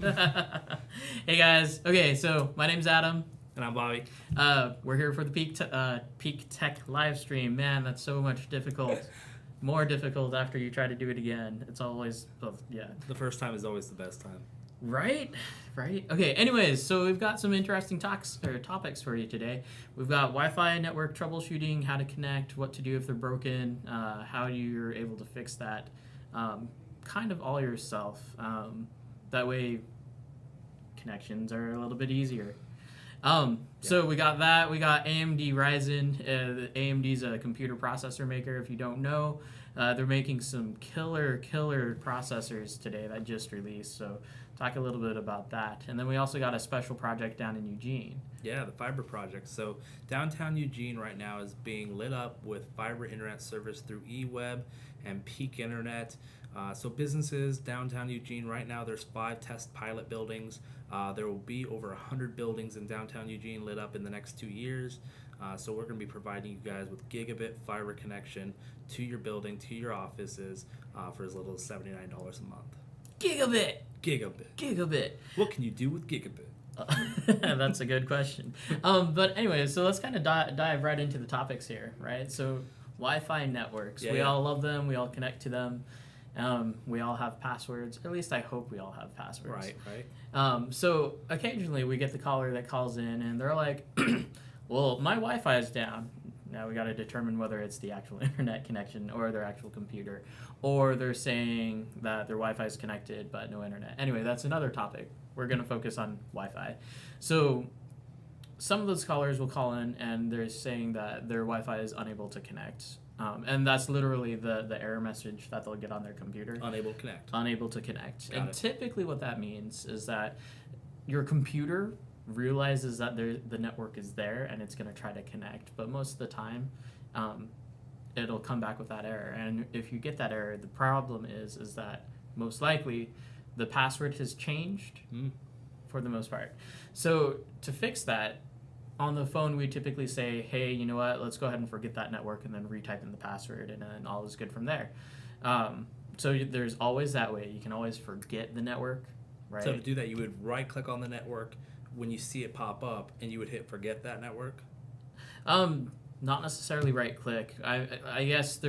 Hey guys. Okay, so my name's Adam. And I'm Bobby. We're here for the Peak Tech live stream. Man, that's so much difficult. More difficult after you try to do it again. It's always, yeah. The first time is always the best time. Right? Okay, anyways, so we've got some interesting topics for you today. We've got Wi-Fi network troubleshooting, how to connect, what to do if they're broken, how you're able to fix that, kind of all yourself. That way connections are a little bit easier. So we got that. We got AMD Ryzen. AMD's a computer processor maker. If you don't know, they're making some killer processors today that just released. So talk a little bit about that. And then we also got a special project down in Eugene. Yeah, the fiber project. So Downtown Eugene right now is being lit up with fiber internet service through eWeb and Peak Internet. So businesses, Downtown Eugene, right now there's 5 test pilot buildings. There will be over 100 buildings in Downtown Eugene lit up in the next 2 years. So we're going to be providing you guys with gigabit fiber connection to your building, to your offices, for as little as $79 a month. Gigabit. What can you do with gigabit? That's a good question. But anyway, so let's kind of dive right into the topics here, right? So Wi-Fi networks. We all love them. We all connect to them. We all have passwords. At least I hope we all have passwords. Right. So occasionally we get the caller that calls in and they're like, well, my Wi-Fi is down. Now we got to determine whether it's the actual internet connection or their actual computer. Or they're saying that their Wi-Fi is connected but no internet. Anyway, that's another topic. We're going to focus on Wi-Fi. So some of those callers will call in and they're saying that their Wi-Fi is unable to connect. And that's literally the error message that they'll get on their computer. Unable to connect. And typically what that means is that your computer realizes that the network is there and it's going to try to connect. But most of the time, it'll come back with that error. And if you get that error, the problem is that most likely the password has changed for the most part. So to fix that, on the phone, we typically say, hey, you know what, let's go ahead and forget that network and then retype in the password, and then all is good from there. So there's always that way. You can always forget the network, right? So to do that, you would right-click on the network when you see it pop up, and you would hit forget that network? Not necessarily right-click. I guess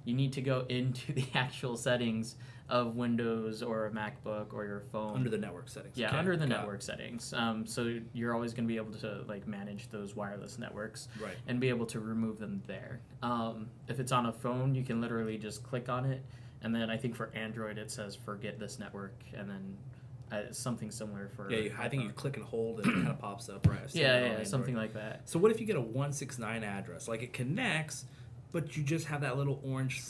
you need to go into the actual settings of Windows or a MacBook or your phone. Under the network settings. Yeah, okay. under the network settings. So you're always going to be able to manage those wireless networks and be able to remove them there. If it's on a phone, you can literally just click on it, and then I think for Android it says forget this network, and then something similar for I think you click and hold and it kind of pops up, right? Yeah, something like that. So what if you get a 169 address? Like it connects, but you just have that little orange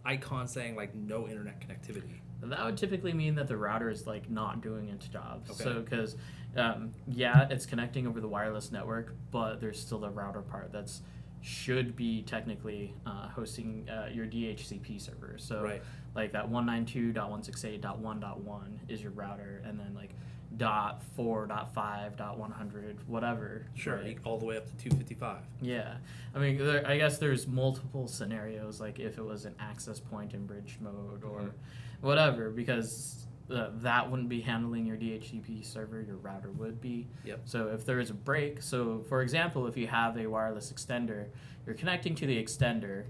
icon saying like no internet connectivity. That would typically mean that the router is not doing its job. Okay. So because it's connecting over the wireless network, but there's still the router part that's should be technically hosting your DHCP server. So like that 192.168.1.1 is your router, and then like .4.5.100 whatever. Sure, all the way up to 255. Yeah, I mean, I guess there's multiple scenarios, like if it was an access point in bridge mode or whatever, because that wouldn't be handling your DHCP server, your router would be. Yep. So if there is a break, so for example, if you have a wireless extender, you're connecting to the extender,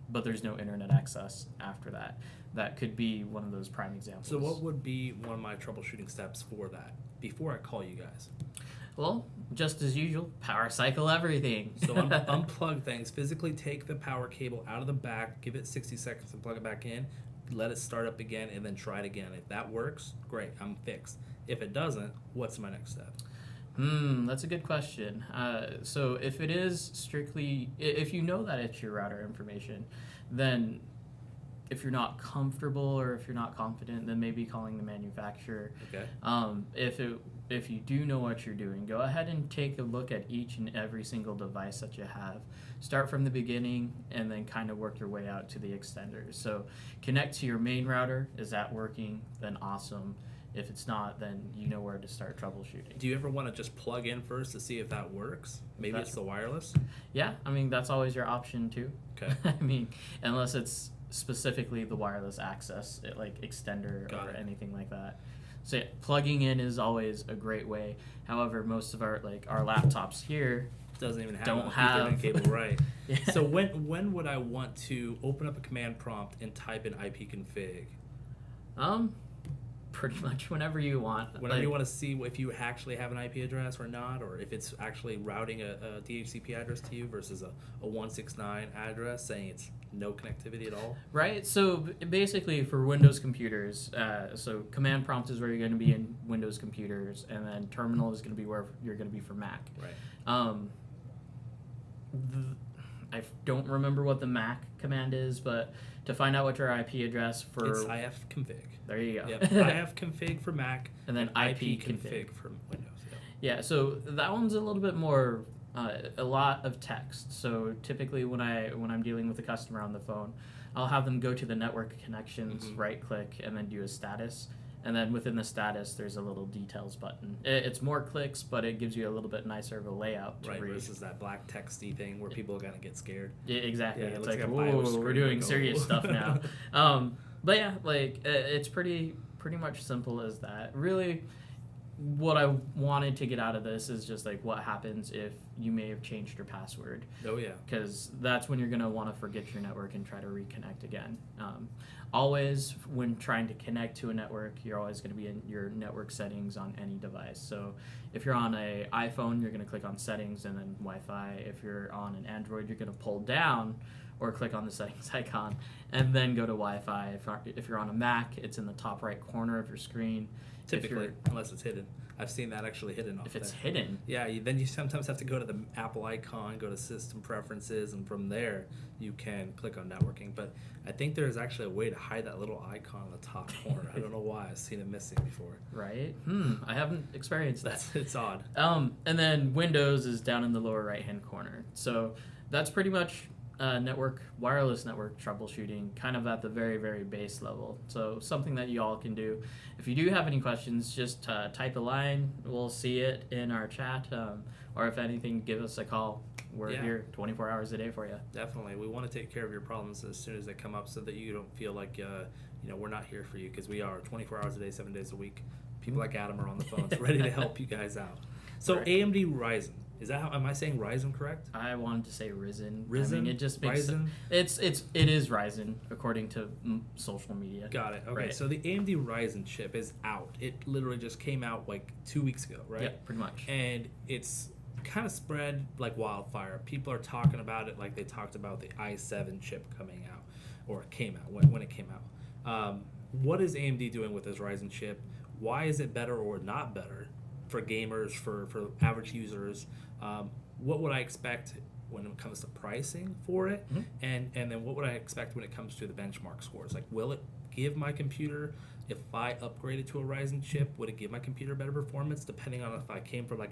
but there's no internet access after that. That could be one of those prime examples. So what would be one of my troubleshooting steps for that before I call you guys? Well, just as usual, power cycle everything. So unplug things, physically take the power cable out of the back, give it 60 seconds and plug it back in, let it start up again, and then try it again. If that works, great, I'm fixed. If it doesn't, what's my next step? That's a good question. So if it is strictly, if you know that it's your router information, then if you're not comfortable or if you're not confident, then maybe calling the manufacturer. Okay. If you do know what you're doing, go ahead and take a look at each and every single device that you have. Start from the beginning and then kind of work your way out to the extenders. So connect to your main router. Is that working? Then awesome. If it's not, then you know where to start troubleshooting. Do you ever want to just plug in first to see if that works? Maybe it's the wireless? Yeah, I mean, that's always your option too. Okay. I mean, unless it's specifically the wireless access, like extender or anything like that. So yeah, plugging in is always a great way. However, most of our laptops here doesn't even have don't a have Ethernet cable, right? Yeah. So when would I want to open up a command prompt and type in ipconfig? Pretty much whenever you want. Whenever you want to see if you actually have an IP address or not, or if it's actually routing a DHCP address to you versus a 169 address saying it's no connectivity at all. Right. So basically, for Windows computers, so command prompt is where you're going to be in Windows computers, and then terminal is going to be where you're going to be for Mac. Right. I don't remember what the Mac command is, but to find out what your IP address for... It's ifconfig. There you go. Yep. ifconfig for Mac, and then ipconfig for Windows. Yep. Yeah, so that one's a little bit more, a lot of text. So typically when I'm dealing with a customer on the phone, I'll have them go to the network connections, right-click, and then do a status. And then within the status, there's a little details button. It's more clicks, but it gives you a little bit nicer of a layout to right, read. Versus that black texty thing where people are going to get scared. Yeah, exactly. Yeah, it's like whoa, we're doing serious stuff now. But yeah, it's pretty much simple as that. Really, what I wanted to get out of this is just what happens if you may have changed your password. Oh yeah. Because that's when you're going to want to forget your network and try to reconnect again. Always, when trying to connect to a network, you're always going to be in your network settings on any device. So if you're on an iPhone, you're going to click on settings and then Wi-Fi. If you're on an Android, you're going to pull down or click on the settings icon and then go to Wi-Fi. If you're on a Mac, it's in the top right corner of your screen. Typically, unless it's hidden. I've seen that actually hidden off If it's there. hidden. Yeah, then you sometimes have to go to the Apple icon, go to System Preferences, and from there you can click on networking. But I think there's actually a way to hide that little icon in the top corner. I don't know why. I've seen it missing before. Right? I haven't experienced that. It's odd. And then Windows is down in the lower right-hand corner. So that's pretty much wireless network troubleshooting, kind of at the very, very base level. So something that you all can do. If you do have any questions, just type a line. We'll see it in our chat. Or if anything, give us a call. We're here 24 hours a day for you. Definitely. We want to take care of your problems as soon as they come up so that you don't feel like we're not here for you, because we are 24 hours a day, 7 days a week. People like Adam are on the phones ready to help you guys out. So right. AMD Ryzen. Is that am I saying Ryzen correct? I wanted to say Ryzen. Ryzen? I mean, it just makes Ryzen? It is Ryzen according to social media. Got it. Okay, right. So the AMD Ryzen chip is out. It literally just came out 2 weeks ago, right? Yeah, pretty much. And it's kind of spread like wildfire. People are talking about it like they talked about the i7 chip coming out, or it came out when it came out. What is AMD doing with this Ryzen chip? Why is it better or not better for gamers, for average users? What would I expect when it comes to pricing for it? And then what would I expect when it comes to the benchmark scores? Will it give my computer, if I upgraded to a Ryzen chip, would it give my computer better performance depending on if I came from a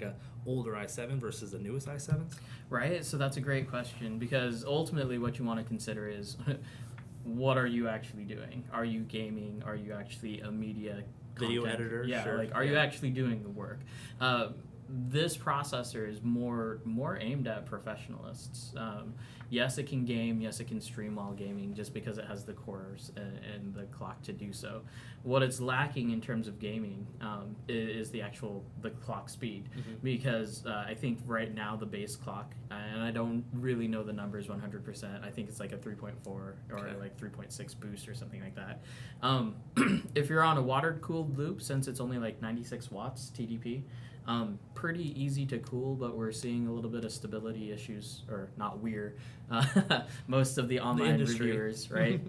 older i7 versus the newest i7s? Right, so that's a great question, because ultimately what you want to consider is what are you actually doing? Are you gaming? Are you actually a media video content? editor? Yeah, sure. are you actually doing the work? This processor is more aimed at professionalists. Yes, it can game. Yes, it can stream while gaming, just because it has the cores and the clock to do so. What it's lacking in terms of gaming is the clock speed, because I think right now the base clock, and I don't really know the numbers 100%. I think it's a 3.4 or 3.6 boost or something like that. If you're on a water-cooled loop, since it's only 96 watts TDP. Pretty easy to cool, but we're seeing a little bit of stability issues, or not most of the online reviewers, right?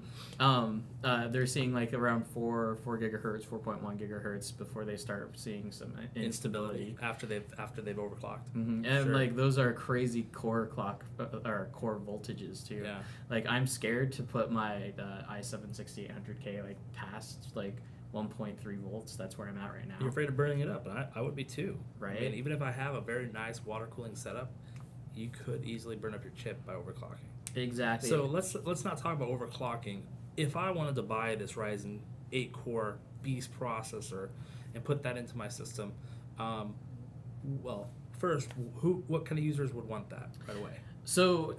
They're seeing around 4 gigahertz, 4.1 gigahertz before they start seeing some instability after they've overclocked. And sure. Those are crazy core clock or core voltages too. Yeah. I'm scared to put my i7 6800K past 1.3 volts. That's where I'm at right now. You're afraid of burning it up, and I would be too. Right. I mean, even if I have a very nice water cooling setup, you could easily burn up your chip by overclocking. Exactly. So let's not talk about overclocking. If I wanted to buy this Ryzen 8 core beast processor and put that into my system, first, what kind of users would want that right away? So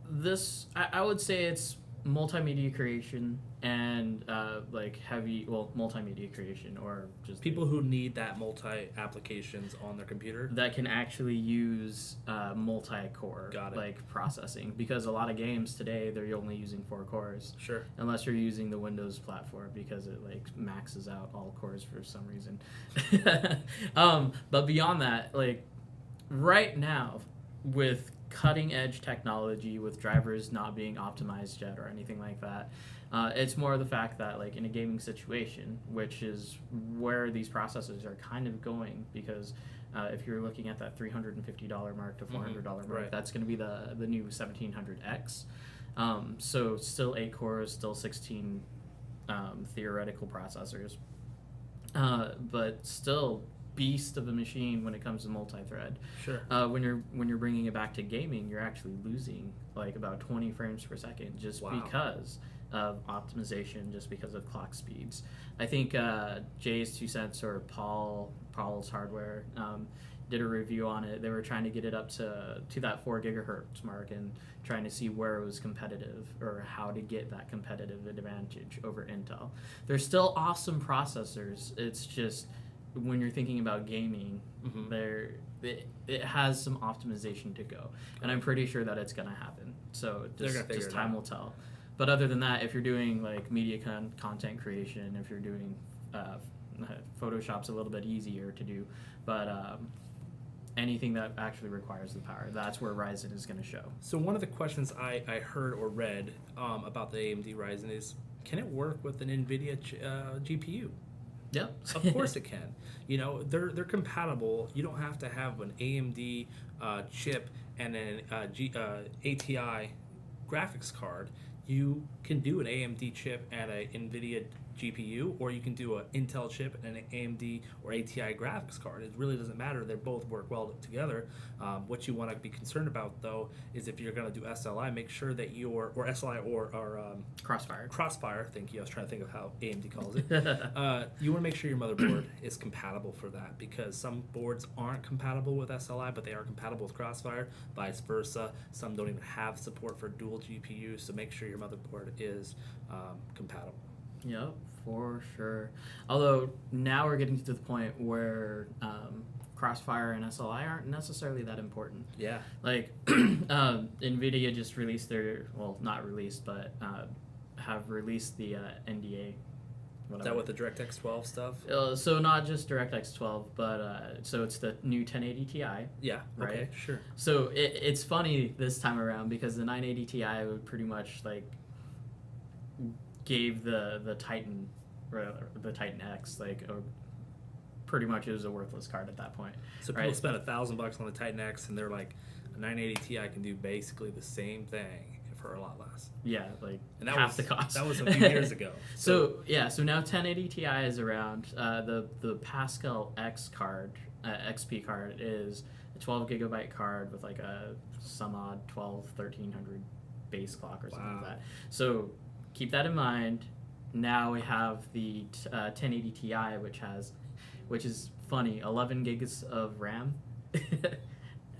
this, I would say it's multimedia creation and like multimedia creation, or just People who need that multi applications on their computer. that can actually use multi-core Got it. like processing, because a lot of games today they're only using 4 cores. Sure. Unless you're using the Windows platform, because it like maxes out all cores for some reason. But beyond that, like right now, with cutting edge technology, with drivers not being optimized yet or anything like that, it's more the fact that like in a gaming situation, which is where these processors are kind of going, because if you're looking at that $350 mark to $400 mark, Right. that's going to be the new 1700X. So still 8 cores, still 16 theoretical processors, but still beast of a machine when it comes to multi-thread. Sure. When you're bringing it back to gaming, you're actually losing like about 20 frames per second just Wow. because of optimization, just because of clock speeds. I think Jay's 2 cents, or Paul's Hardware, did a review on it. They were trying to get it up to that 4 gigahertz mark and trying to see where it was competitive, or how to get that competitive advantage over Intel. They're still awesome processors. It's just when you're thinking about gaming, it has some optimization to go, and I'm pretty sure that it's gonna happen. So just time will tell. But other than that, if you're doing like media content creation, if you're doing Photoshop's a little bit easier to do, but anything that actually requires the power, that's where Ryzen is going to show. So one of the questions I heard or read about the AMD Ryzen is, can it work with an Nvidia GPU? Yep. Of course it can. You know, they're compatible. You don't have to have an AMD chip and an ATI graphics card. You can do an AMD chip and an Nvidia GPU, or you can do an Intel chip and an AMD or ATI graphics card. It really doesn't matter. They both work well together. What you want to be concerned about, though, is if you're going to do SLI, make sure that or SLI or Crossfire. Thank you. I was trying to think of how AMD calls it. You want to make sure your motherboard is compatible for that, because some boards aren't compatible with SLI, but they are compatible with Crossfire. Vice versa. Some don't even have support for dual GPUs, so make sure your motherboard is compatible. Yep, for sure. Although now we're getting to the point where Crossfire and SLI aren't necessarily that important. Yeah. Like Nvidia just released their, well, not released, but have released the NDA. Is that with the DirectX 12 stuff? So not just DirectX 12, but so it's the new 1080 Ti. Yeah. Right. Okay, sure. So it's funny this time around, because the 980 Ti would pretty much like gave the Titan, or the Titan X, like pretty much it was a worthless card at that point. So people spend $1,000 on the Titan X, and they're like, a 980 Ti can do basically the same thing for a lot less. Yeah, like and half the cost. That was a few years ago. So now 1080 Ti is around. The Pascal X card, XP card, is a 12 gigabyte card with like a some odd 1300 base clock or something like that. So keep that in mind. Now we have the 1080 Ti, which is funny, 11 gigs of RAM.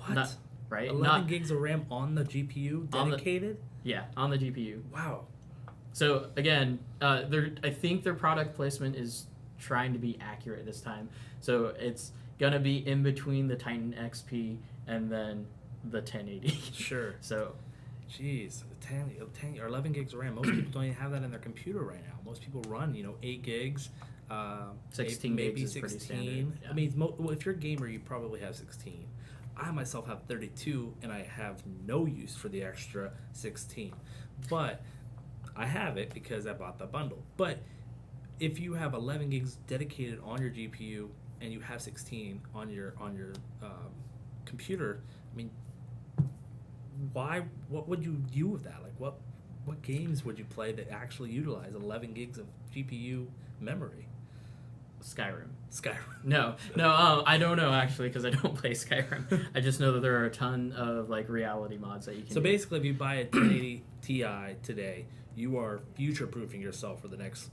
What? Right? 11 gigs of RAM on the GPU dedicated? On the GPU. Wow. So again, I think their product placement is trying to be accurate this time. So it's gonna be in between the Titan XP and then the 1080. Sure. So, jeez, 10 or 11 gigs of RAM. Most people don't even have that in their computer right now. Most people run, 8 gigs. 16 maybe gigs is 16. pretty standard. Yeah. I mean, if you're a gamer, you probably have 16. I myself have 32, and I have no use for the extra 16. But I have it because I bought the bundle. But if you have 11 gigs dedicated on your GPU and you have 16 on your computer, I mean, what would you do with that? Like, what games would you play that actually utilize 11 gigs of GPU memory? Skyrim. No. I don't know actually, because I don't play Skyrim. I just know that there are a ton of like reality mods that you can. So basically, if you buy a 1080 Ti today, you are future-proofing yourself for the next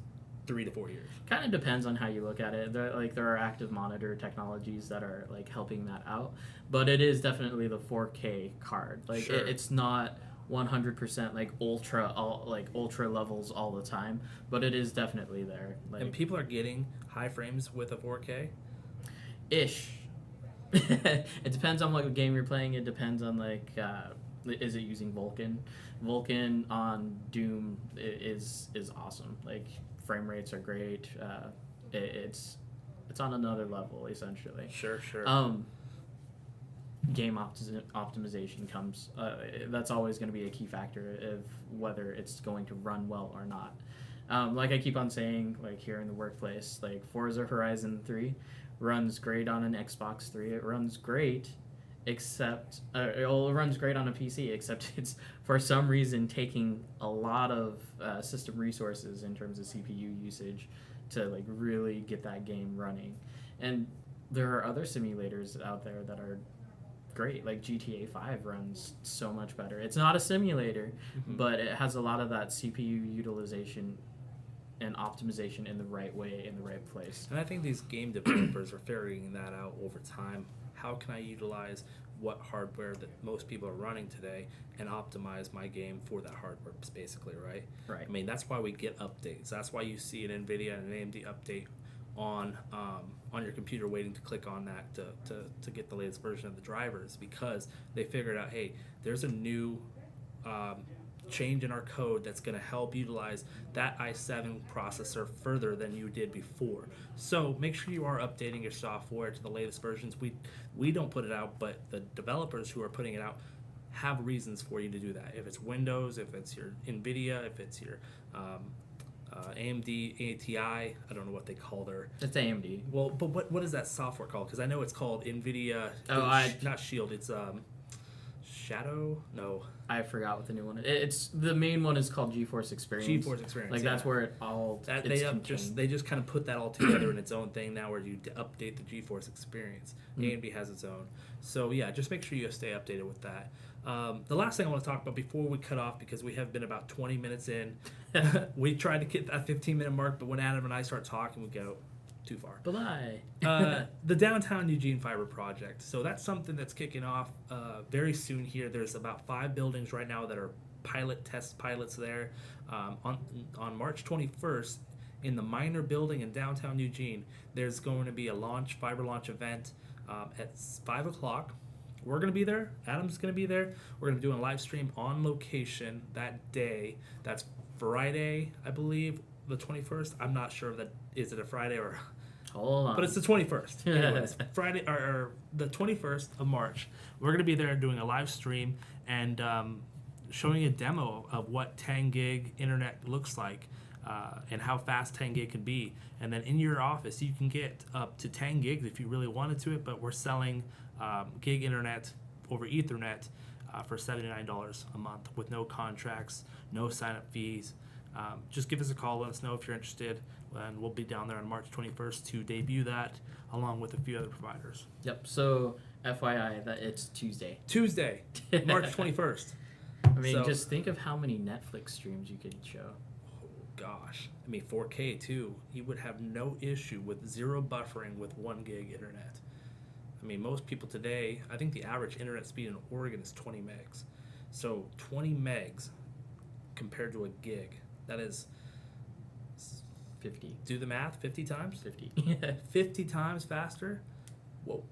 3 to 4 years. Kind of depends on how you look at it. There are active monitor technologies that are like helping that out, but it is definitely the 4K card. Like Sure. it's not 100% like ultra levels all the time, but it is definitely there. Like, And people are getting high frames with a 4K. ish. It depends on what game you're playing. It depends on is it using Vulkan? Vulkan on Doom is awesome. Like, frame rates are great. It's on another level essentially. Sure. Game optimization comes. That's always going to be a key factor of whether it's going to run well or not. Like I keep on saying, like here in the workplace, like Forza Horizon 3 runs great on an Xbox 3. It runs great, except it runs great on a PC, except it's for some reason taking a lot of system resources in terms of CPU usage to like really get that game running. And there are other simulators out there that are great. Like GTA 5 runs so much better. It's not a simulator, but it has a lot of that CPU utilization and optimization in the right way, in the right place. And I think these game developers are figuring that out over time. How can I utilize what hardware that most people are running today and optimize my game for that hardware, basically, right? Right. I mean, that's why we get updates. That's why you see an Nvidia and an AMD update on your computer, waiting to click on that to get the latest version of the drivers, because they figured out, hey, there's a new change in our code that's going to help utilize that i7 processor further than you did before. So make sure you are updating your software to the latest versions. We don't put it out, but the developers who are putting it out have reasons for you to do that. If it's Windows, if it's your Nvidia, if it's your AMD ATI, I don't know what they call their... It's AMD. Well, but what is that software called? Because I know it's called Nvidia... not Shield, it's... Shadow? No. I forgot what the new one is. It's the main one is called GeForce Experience. GeForce Experience. Like that's where it all they just kind of put that all together in its own thing now, where you update the GeForce Experience. AMD has its own. So yeah, just make sure you stay updated with that. The last thing I want to talk about before we cut off, because we have been about 20 minutes in. We tried to get that 15-minute mark, but when Adam and I start talking, we go too far. Bye-bye. The Downtown Eugene Fiber Project. So that's something that's kicking off very soon here. There's about 5 buildings right now that are test pilots there. On March 21st, in the Minor Building in Downtown Eugene, there's going to be a fiber launch event at 5 o'clock. We're going to be there. Adam's going to be there. We're going to be doing a live stream on location that day. That's Friday, I believe, the 21st. I'm not sure if that is it a Friday or... Hold on. But it's the 21st. Anyways, Friday or the 21st of March. We're going to be there doing a live stream and showing a demo of what 10 gig internet looks like and how fast 10 gig can be. And then in your office, you can get up to 10 gigs if you really wanted to it, but we're selling gig internet over Ethernet for $79 a month with no contracts, no sign-up fees. Just give us a call, let us know if you're interested, and we'll be down there on March 21st to debut that, along with a few other providers. Yep, so FYI, that it's Tuesday, March 21st. I mean, just think of how many Netflix streams you could show. Oh, gosh. I mean, 4K, too. You would have no issue with zero buffering with 1 gig internet. I mean, most people today, I think the average internet speed in Oregon is 20 megs. So 20 megs compared to a gig, that is 50. Do the math. 50 times? 50. 50 times faster? Whoa.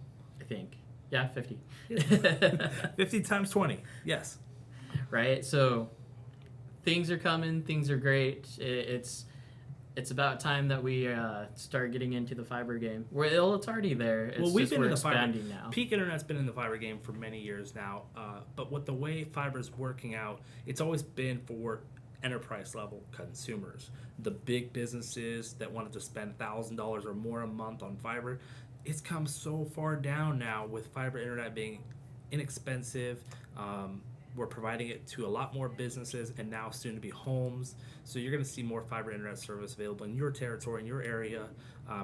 I think. Yeah, 50. 50 times 20. Yes. Right? So things are coming. Things are great. It's about time that we start getting into the fiber game. It's already there. It's we've been in the expanding fiber now. Peak Internet's been in the fiber game for many years now. But with the way fiber's working out, it's always been for enterprise level consumers. The big businesses that wanted to spend $1,000 or more a month on fiber, it's come so far down now with fiber internet being inexpensive. We're providing it to a lot more businesses and now soon to be homes. So you're going to see more fiber internet service available in your territory, in your area,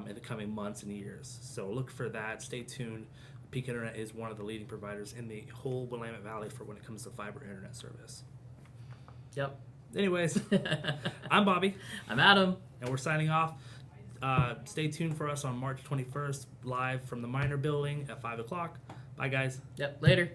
in the coming months and years. So look for that. Stay tuned. Peak Internet is one of the leading providers in the whole Willamette Valley for when it comes to fiber internet service. Yep. Anyways, I'm Bobby. I'm Adam. And we're signing off. Stay tuned for us on March 21st, live from the Minor Building at 5 o'clock. Bye, guys. Yep. Later.